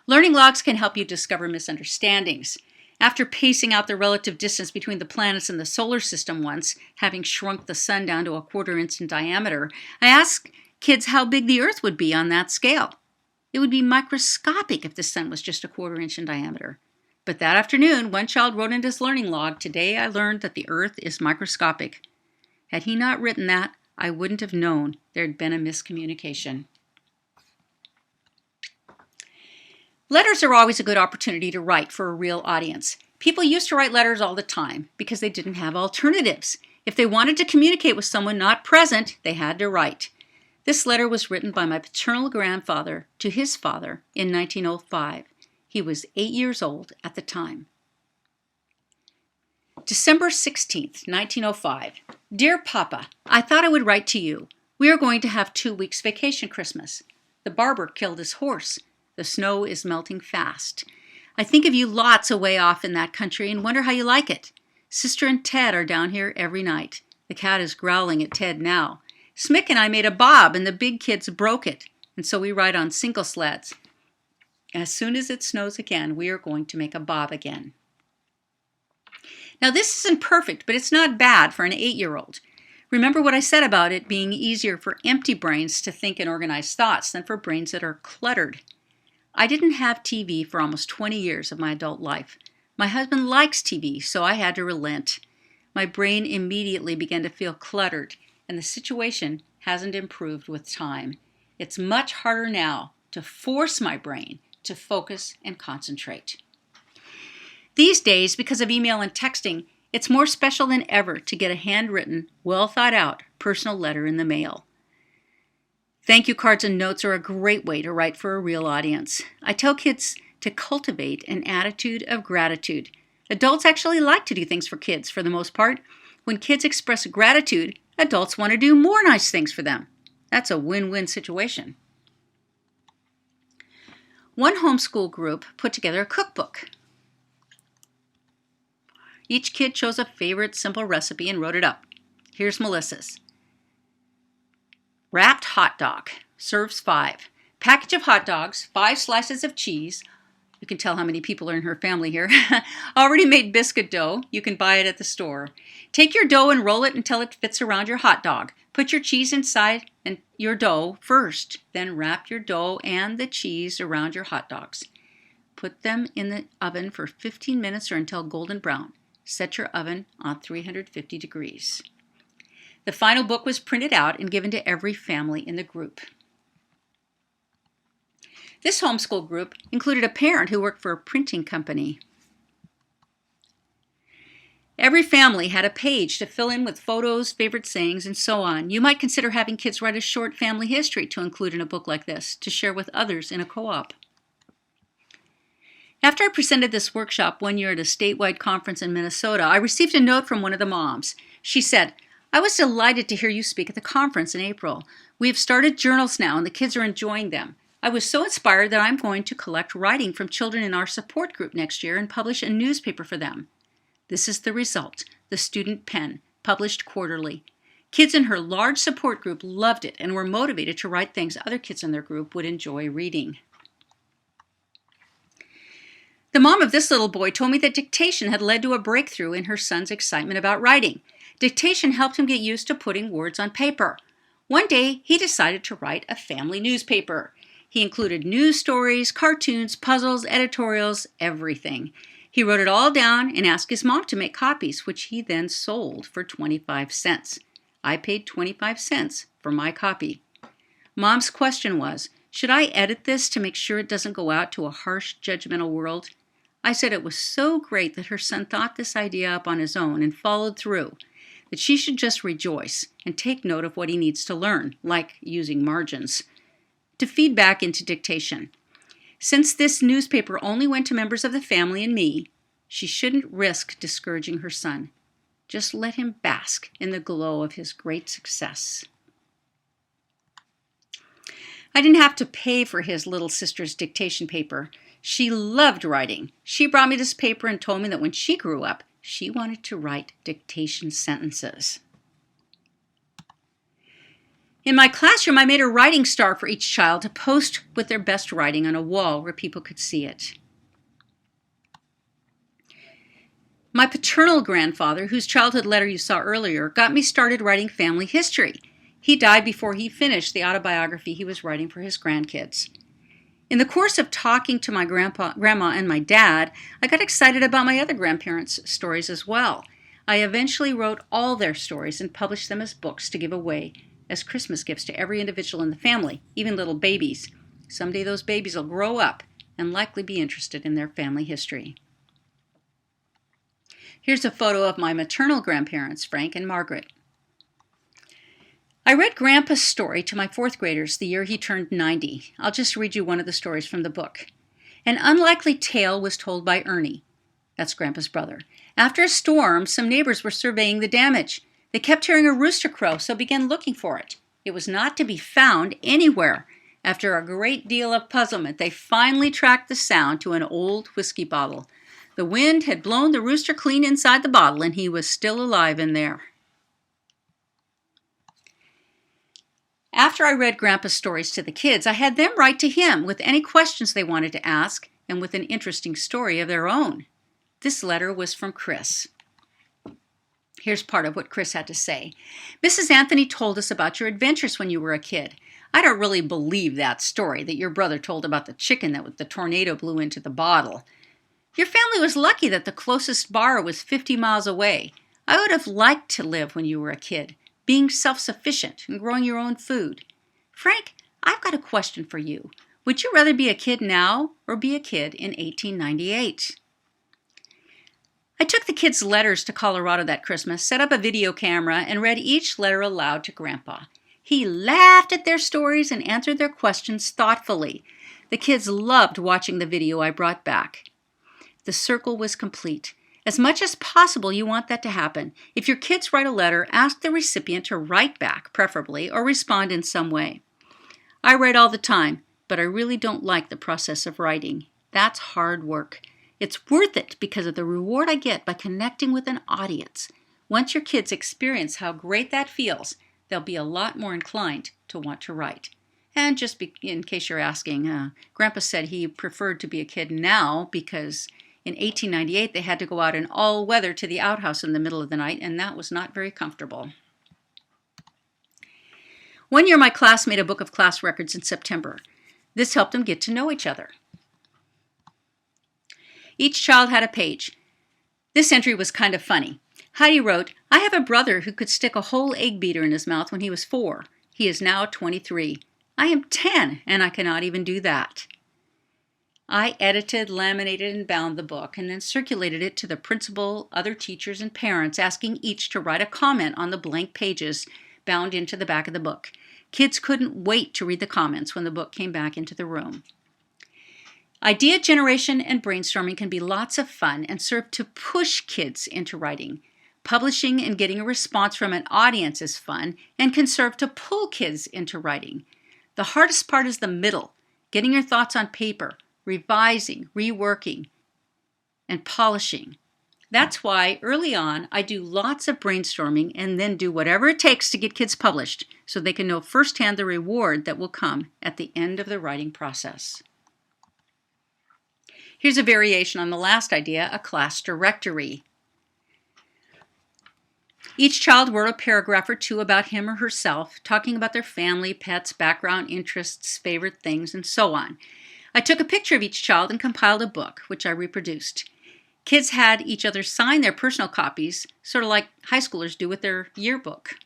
Learning logs can help you discover misunderstandings. After pacing out the relative distance between the planets in the solar system once, having shrunk the sun down to a 1/4 inch in diameter, I asked kids how big the Earth would be on that scale. It would be microscopic if the sun was just a 1/4 inch in diameter. But that afternoon, one child wrote in his learning log, "Today I learned that the Earth is microscopic." Had he not written that, I wouldn't have known there had been a miscommunication. Letters are always a good opportunity to write for a real audience. People used to write letters all the time because they didn't have alternatives. If they wanted to communicate with someone not present, they had to write. This letter was written by my paternal grandfather to his father in 1905. He was 8 years old at the time. December 16th, 1905. Dear Papa, I thought I would write to you. We are going to have 2 weeks vacation Christmas. The barber killed his horse. The snow is melting fast. I think of you lots away off in that country and wonder how you like it. Sister and Ted are down here every night. The cat is growling at Ted now. Smick and I made a bob and the big kids broke it, and so we ride on single sleds. As soon as it snows again, we are going to make a bob again. Now this isn't perfect, but it's not bad for an 8-year-old. Remember what I said about it being easier for empty brains to think and organize thoughts than for brains that are cluttered. I didn't have TV for almost 20 years of my adult life. My husband likes TV, so I had to relent. My brain immediately began to feel cluttered, and the situation hasn't improved with time. It's much harder now to force my brain to focus and concentrate. These days, because of email and texting, it's more special than ever to get a handwritten, well-thought-out personal letter in the mail. Thank you cards and notes are a great way to write for a real audience. I tell kids to cultivate an attitude of gratitude. Adults actually like to do things for kids for the most part. When kids express gratitude, adults want to do more nice things for them. That's a win-win situation. One homeschool group put together a cookbook. Each kid chose a favorite simple recipe and wrote it up. Here's Melissa's. Wrapped hot dog, serves 5. Package of hot dogs, 5 slices of cheese. You can tell how many people are in her family here. Already made biscuit dough. You can buy it at the store. Take your dough and roll it until it fits around your hot dog. Put your cheese inside and your dough first. Then wrap your dough and the cheese around your hot dogs. Put them in the oven for 15 minutes or until golden brown. Set your oven on 350 degrees. The final book was printed out and given to every family in the group. This homeschool group included a parent who worked for a printing company. Every family had a page to fill in with photos, favorite sayings, and so on. You might consider having kids write a short family history to include in a book like this, to share with others in a co-op. After I presented this workshop one year at a statewide conference in Minnesota, I received a note from one of the moms. She said, "I was delighted to hear you speak at the conference in April. We have started journals now and the kids are enjoying them. I was so inspired that I'm going to collect writing from children in our support group next year and publish a newspaper for them." This is the result, the Student Pen, published quarterly. Kids in her large support group loved it and were motivated to write things other kids in their group would enjoy reading. The mom of this little boy told me that dictation had led to a breakthrough in her son's excitement about writing. Dictation helped him get used to putting words on paper. One day, he decided to write a family newspaper. He included news stories, cartoons, puzzles, editorials, everything. He wrote it all down and asked his mom to make copies, which he then sold for 25 cents. I paid 25 cents for my copy. Mom's question was, should I edit this to make sure it doesn't go out to a harsh, judgmental world? I said it was so great that her son thought this idea up on his own and followed through, that she should just rejoice and take note of what he needs to learn, like using margins, to feed back into dictation. Since this newspaper only went to members of the family and me, she shouldn't risk discouraging her son. Just let him bask in the glow of his great success. I didn't have to pay for his little sister's dictation paper. She loved writing. She brought me this paper and told me that when she grew up, she wanted to write dictation sentences. In my classroom, I made a writing star for each child to post with their best writing on a wall where people could see it. My paternal grandfather, whose childhood letter you saw earlier, got me started writing family history. He died before he finished the autobiography he was writing for his grandkids. In the course of talking to my grandma, and my dad, I got excited about my other grandparents' stories as well. I eventually wrote all their stories and published them as books to give away as Christmas gifts to every individual in the family, even little babies. Someday those babies will grow up and likely be interested in their family history. Here's a photo of my maternal grandparents, Frank and Margaret. I read Grandpa's story to my fourth graders the year he turned 90. I'll just read you one of the stories from the book. An unlikely tale was told by Ernie. That's Grandpa's brother. After a storm, some neighbors were surveying the damage. They kept hearing a rooster crow, so began looking for it. It was not to be found anywhere. After a great deal of puzzlement, they finally tracked the sound to an old whiskey bottle. The wind had blown the rooster clean inside the bottle, and he was still alive in there. After I read Grandpa's stories to the kids, I had them write to him with any questions they wanted to ask and with an interesting story of their own. This letter was from Chris. Here's part of what Chris had to say. Mrs. Anthony told us about your adventures when you were a kid. I don't really believe that story that your brother told about the chicken that the tornado blew into the bottle. Your family was lucky that the closest bar was 50 miles away. I would have liked to live when you were a kid, being self-sufficient and growing your own food. Frank, I've got a question for you. Would you rather be a kid now or be a kid in 1898? I took the kids' letters to Colorado that Christmas, set up a video camera, and read each letter aloud to Grandpa. He laughed at their stories and answered their questions thoughtfully. The kids loved watching the video I brought back. The circle was complete. As much as possible, you want that to happen. If your kids write a letter, ask the recipient to write back, preferably, or respond in some way. I write all the time, but I really don't like the process of writing. That's hard work. It's worth it because of the reward I get by connecting with an audience. Once your kids experience how great that feels, they'll be a lot more inclined to want to write. And just in case you're asking, Grandpa said he preferred to be a kid now because in 1898, they had to go out in all weather to the outhouse in the middle of the night, and that was not very comfortable. One year, my class made a book of class records in September. This helped them get to know each other. Each child had a page. This entry was kind of funny. Heidi wrote, I have a brother who could stick a whole egg beater in his mouth when he was 4. He is now 23. I am 10, and I cannot even do that. I edited, laminated, and bound the book, and then circulated it to the principal, other teachers, and parents, asking each to write a comment on the blank pages bound into the back of the book. Kids couldn't wait to read the comments when the book came back into the room. Idea generation and brainstorming can be lots of fun and serve to push kids into writing. Publishing and getting a response from an audience is fun and can serve to pull kids into writing. The hardest part is the middle, getting your thoughts on paper, revising, reworking, and polishing. That's why early on I do lots of brainstorming and then do whatever it takes to get kids published so they can know firsthand the reward that will come at the end of the writing process. Here's a variation on the last idea, a class directory. Each child wrote a paragraph or two about him or herself, talking about their family, pets, background, interests, favorite things, and so on. I took a picture of each child and compiled a book, which I reproduced. Kids had each other sign their personal copies, sort of like high schoolers do with their yearbook.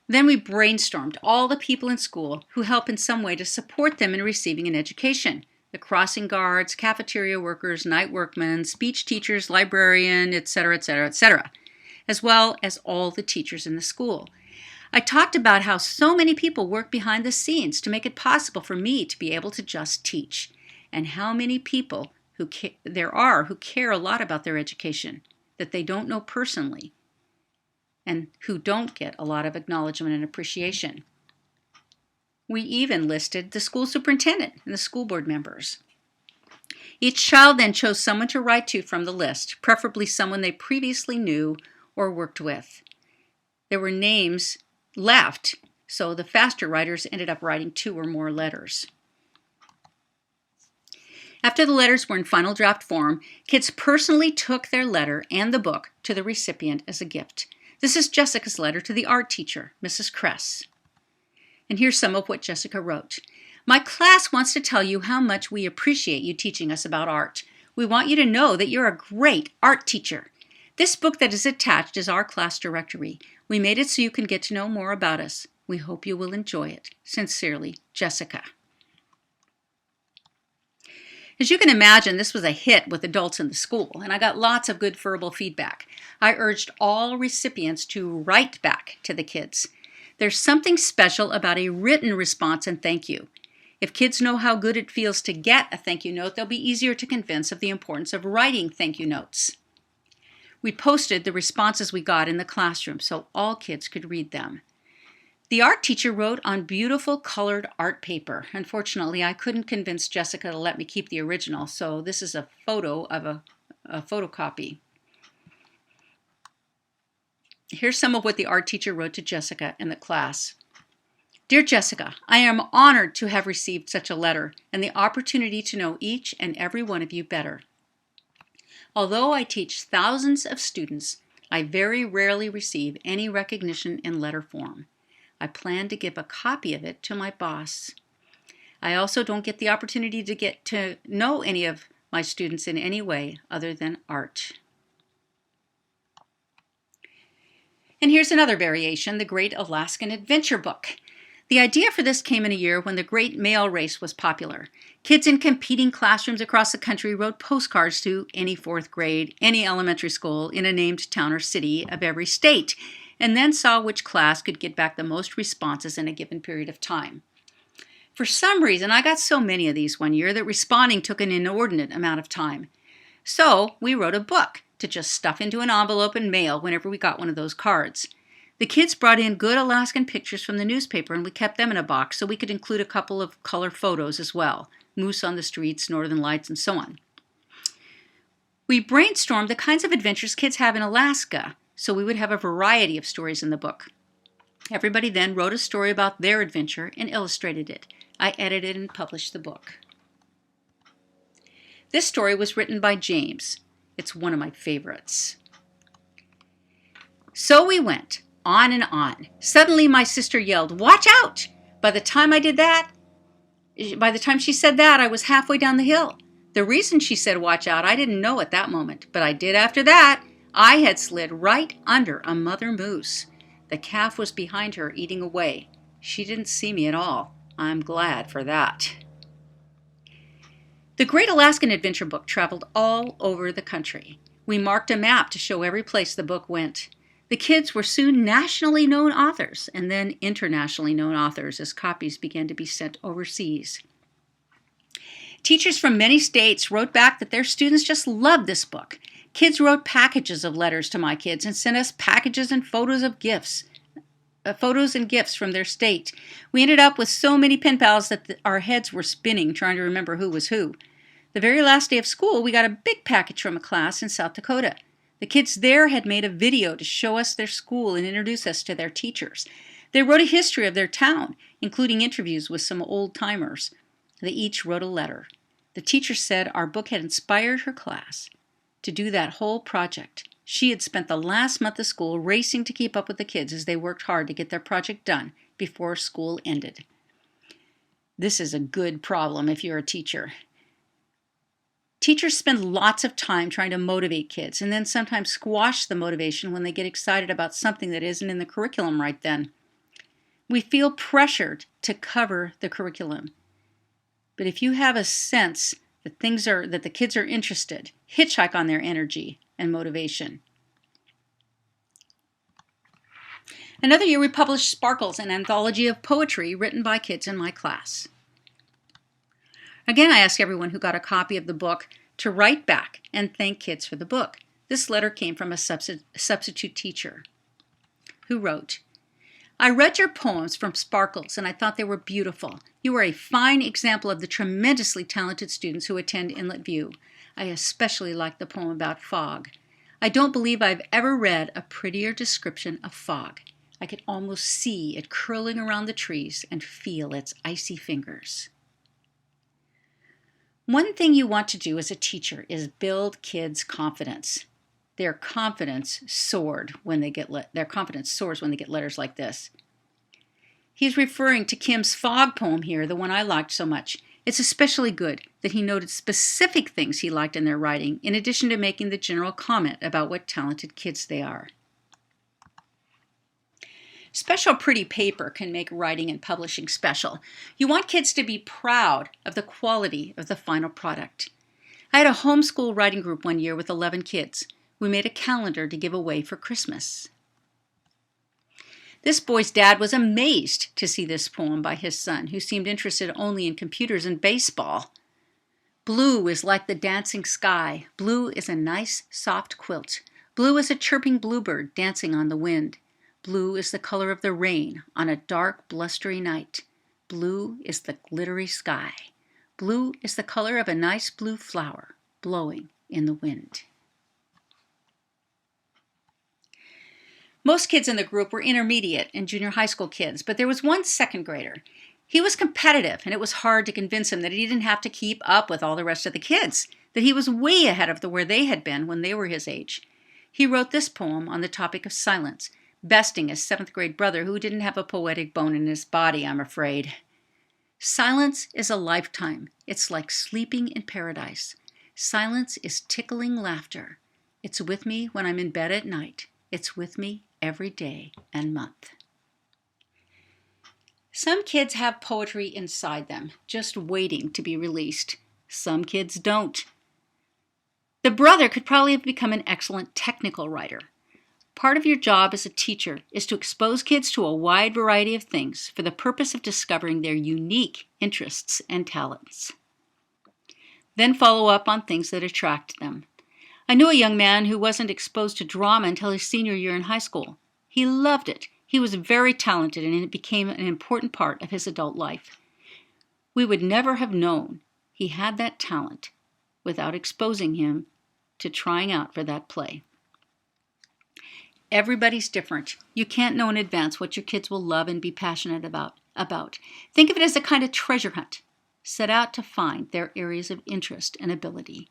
Then we brainstormed all the people in school who help in some way to support them in receiving an education. The crossing guards, cafeteria workers, night workmen, speech teachers, librarian, etc., etc., etc., as well as all the teachers in the school. I talked about how so many people work behind the scenes to make it possible for me to be able to just teach, and how many people there are who care a lot about their education that they don't know personally and who don't get a lot of acknowledgement and appreciation. We even listed the school superintendent and the school board members. Each child then chose someone to write to from the list, preferably someone they previously knew or worked with. There were names left, so the faster writers ended up writing 2 or more letters. After the letters were in final draft form, kids personally took their letter and the book to the recipient as a gift. This is Jessica's letter to the art teacher, Mrs. Kress. And here's some of what Jessica wrote. My class wants to tell you how much we appreciate you teaching us about art. We want you to know that you're a great art teacher. This book that is attached is our class directory. We made it so you can get to know more about us. We hope you will enjoy it. Sincerely, Jessica. As you can imagine, this was a hit with adults in the school, and I got lots of good verbal feedback. I urged all recipients to write back to the kids. There's something special about a written response and thank you. If kids know how good it feels to get a thank you note, they'll be easier to convince of the importance of writing thank you notes. We posted the responses we got in the classroom so all kids could read them. The art teacher wrote on beautiful colored art paper. Unfortunately, I couldn't convince Jessica to let me keep the original, so this is a photo of a photocopy. Here's some of what the art teacher wrote to Jessica in the class. Dear Jessica, I am honored to have received such a letter and the opportunity to know each and every one of you better. Although I teach thousands of students, I very rarely receive any recognition in letter form. I plan to give a copy of it to my boss. I also don't get the opportunity to get to know any of my students in any way other than art. And here's another variation, the Great Alaskan Adventure Book. The idea for this came in a year when the Great Mail Race was popular. Kids in competing classrooms across the country wrote postcards to any 4th grade, any elementary school in a named town or city of every state, and then saw which class could get back the most responses in a given period of time. For some reason, I got so many of these one year that responding took an inordinate amount of time. So we wrote a book to just stuff into an envelope and mail whenever we got one of those cards. The kids brought in good Alaskan pictures from the newspaper, and we kept them in a box so we could include a couple of color photos as well, moose on the streets, northern lights, and so on. We brainstormed the kinds of adventures kids have in Alaska, so we would have a variety of stories in the book. Everybody then wrote a story about their adventure and illustrated it. I edited and published the book. This story was written by James. It's one of my favorites. So we went. On and on. Suddenly my sister yelled, "Watch out!" By the time she said that, I was halfway down the hill. The reason she said watch out, I didn't know at that moment, but I did after that. I had slid right under a mother moose. The calf was behind her eating away. She didn't see me at all. I'm glad for that. The Great Alaskan Adventure Book traveled all over the country. We marked a map to show every place the book went. The kids were soon nationally known authors and then internationally known authors as copies began to be sent overseas. Teachers from many states wrote back that their students just loved this book. Kids wrote packages of letters to my kids and sent us packages and photos and gifts from their state. We ended up with so many pen pals that our heads were spinning trying to remember who was who. The very last day of school, we got a big package from a class in South Dakota. The kids there had made a video to show us their school and introduce us to their teachers. They wrote a history of their town, including interviews with some old-timers. They each wrote a letter. The teacher said our book had inspired her class to do that whole project. She had spent the last month of school racing to keep up with the kids as they worked hard to get their project done before school ended. This is a good problem if you're a teacher. Teachers spend lots of time trying to motivate kids and then sometimes squash the motivation when they get excited about something that isn't in the curriculum right then. We feel pressured to cover the curriculum. But if you have a sense that the kids are interested, hitchhike on their energy and motivation. Another year we published Sparkles, an anthology of poetry written by kids in my class. Again, I asked everyone who got a copy of the book to write back and thank kids for the book. This letter came from a substitute teacher who wrote, I read your poems from Sparkles and I thought they were beautiful. You are a fine example of the tremendously talented students who attend Inlet View. I especially like the poem about fog. I don't believe I've ever read a prettier description of fog. I could almost see it curling around the trees and feel its icy fingers. One thing you want to do as a teacher is build kids' confidence. Their confidence soars when they get letters like this. He's referring to Kim's fog poem here, the one I liked so much. It's especially good that he noted specific things he liked in their writing, in addition to making the general comment about what talented kids they are. Special pretty paper can make writing and publishing special. You want kids to be proud of the quality of the final product. I had a homeschool writing group one year with 11 kids. We made a calendar to give away for Christmas. This boy's dad was amazed to see this poem by his son, who seemed interested only in computers and baseball. Blue is like the dancing sky. Blue is a nice, soft quilt. Blue is a chirping bluebird dancing on the wind. Blue is the color of the rain on a dark, blustery night. Blue is the glittery sky. Blue is the color of a nice blue flower blowing in the wind. Most kids in the group were intermediate and junior high school kids, but there was one second grader. He was competitive, and it was hard to convince him that he didn't have to keep up with all the rest of the kids, that he was way ahead of where they had been when they were his age. He wrote this poem on the topic of silence, besting his 7th grade brother who didn't have a poetic bone in his body, I'm afraid. Silence is a lifetime. It's like sleeping in paradise. Silence is tickling laughter. It's with me when I'm in bed at night. It's with me every day and month. Some kids have poetry inside them, just waiting to be released. Some kids don't. The brother could probably have become an excellent technical writer. Part of your job as a teacher is to expose kids to a wide variety of things for the purpose of discovering their unique interests and talents. Then follow up on things that attract them. I knew a young man who wasn't exposed to drama until his senior year in high school. He loved it. He was very talented, and it became an important part of his adult life. We would never have known he had that talent without exposing him to trying out for that play. Everybody's different. You can't know in advance what your kids will love and be passionate about. Think of it as a kind of treasure hunt. Set out to find their areas of interest and ability.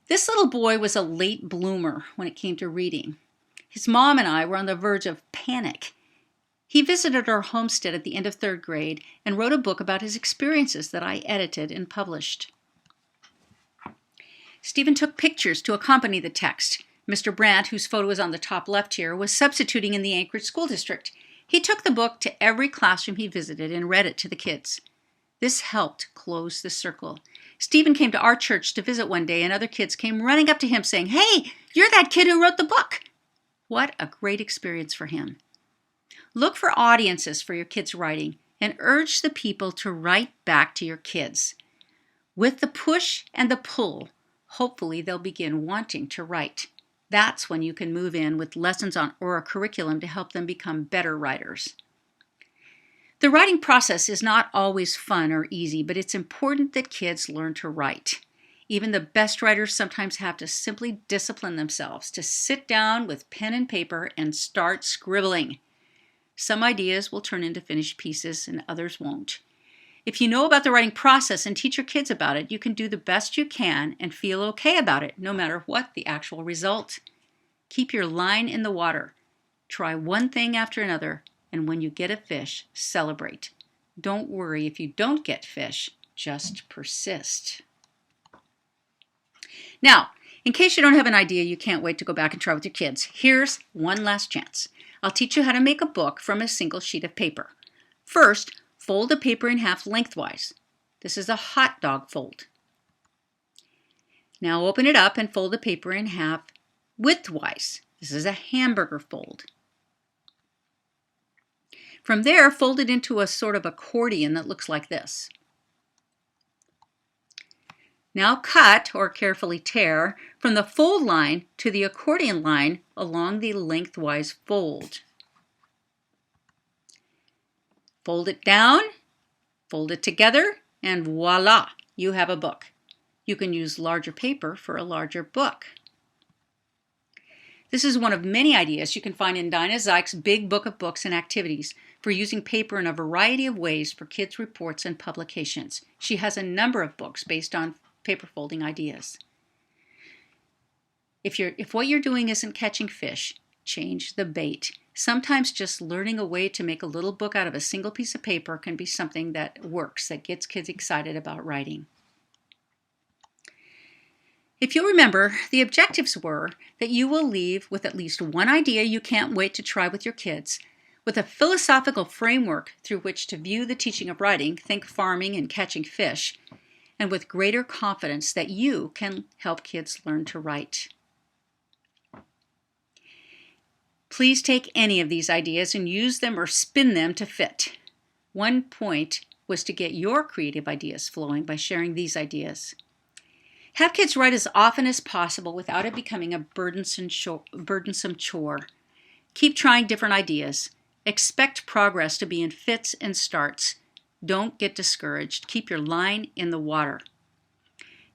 This little boy was a late bloomer when it came to reading. His mom and I were on the verge of panic. He visited our homestead at the end of 3rd grade and wrote a book about his experiences that I edited and published. Stephen took pictures to accompany the text. Mr. Brandt, whose photo is on the top left here, was substituting in the Anchorage School District. He took the book to every classroom he visited and read it to the kids. This helped close the circle. Stephen came to our church to visit one day, and other kids came running up to him saying, "Hey, you're that kid who wrote the book." What a great experience for him. Look for audiences for your kids' writing and urge the people to write back to your kids. With the push and the pull, hopefully they'll begin wanting to write. That's when you can move in with lessons or a curriculum to help them become better writers. The writing process is not always fun or easy, but it's important that kids learn to write. Even the best writers sometimes have to simply discipline themselves to sit down with pen and paper and start scribbling. Some ideas will turn into finished pieces and others won't. If you know about the writing process and teach your kids about it, you can do the best you can and feel okay about it, no matter what the actual result. Keep your line in the water. Try one thing after another, and when you get a fish, celebrate. Don't worry if you don't get fish, just persist. Now, in case you don't have an idea you can't wait to go back and try with your kids, here's one last chance. I'll teach you how to make a book from a single sheet of paper. First, fold the paper in half lengthwise. This is a hot dog fold. Now open it up and fold the paper in half widthwise. This is a hamburger fold. From there, fold it into a sort of accordion that looks like this. Now cut, or carefully tear, from the fold line to the accordion line along the lengthwise fold. Fold it down, fold it together, and voila, you have a book. You can use larger paper for a larger book. This is one of many ideas you can find in Dinah Zyk's Big Book of Books and Activities for using paper in a variety of ways for kids' reports and publications. She has a number of books based on paper folding ideas. If what you're doing isn't catching fish, change the bait. Sometimes just learning a way to make a little book out of a single piece of paper can be something that works, that gets kids excited about writing. If you'll remember, the objectives were that you will leave with at least one idea you can't wait to try with your kids, with a philosophical framework through which to view the teaching of writing, think farming and catching fish, and with greater confidence that you can help kids learn to write. Please take any of these ideas and use them or spin them to fit. One point was to get your creative ideas flowing by sharing these ideas. Have kids write as often as possible without it becoming a burdensome chore. Keep trying different ideas. Expect progress to be in fits and starts. Don't get discouraged. Keep your line in the water.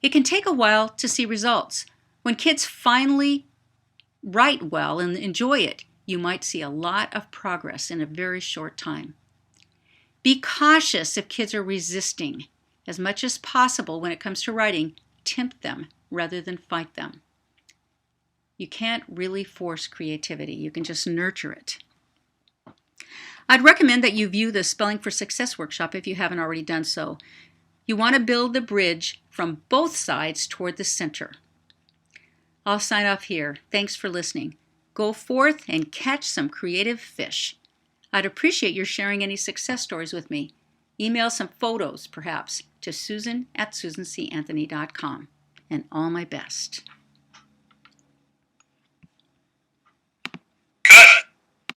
It can take a while to see results. When kids finally write well and enjoy it, you might see a lot of progress in a very short time. Be cautious if kids are resisting. As much as possible when it comes to writing, tempt them rather than fight them. You can't really force creativity. You can just nurture it. I'd recommend that you view the Spelling for Success workshop if you haven't already done so. You want to build the bridge from both sides toward the center. I'll sign off here. Thanks for listening. Go forth and catch some creative fish. I'd appreciate your sharing any success stories with me. Email some photos, perhaps, to Susan@susancanthony.com. And all my best.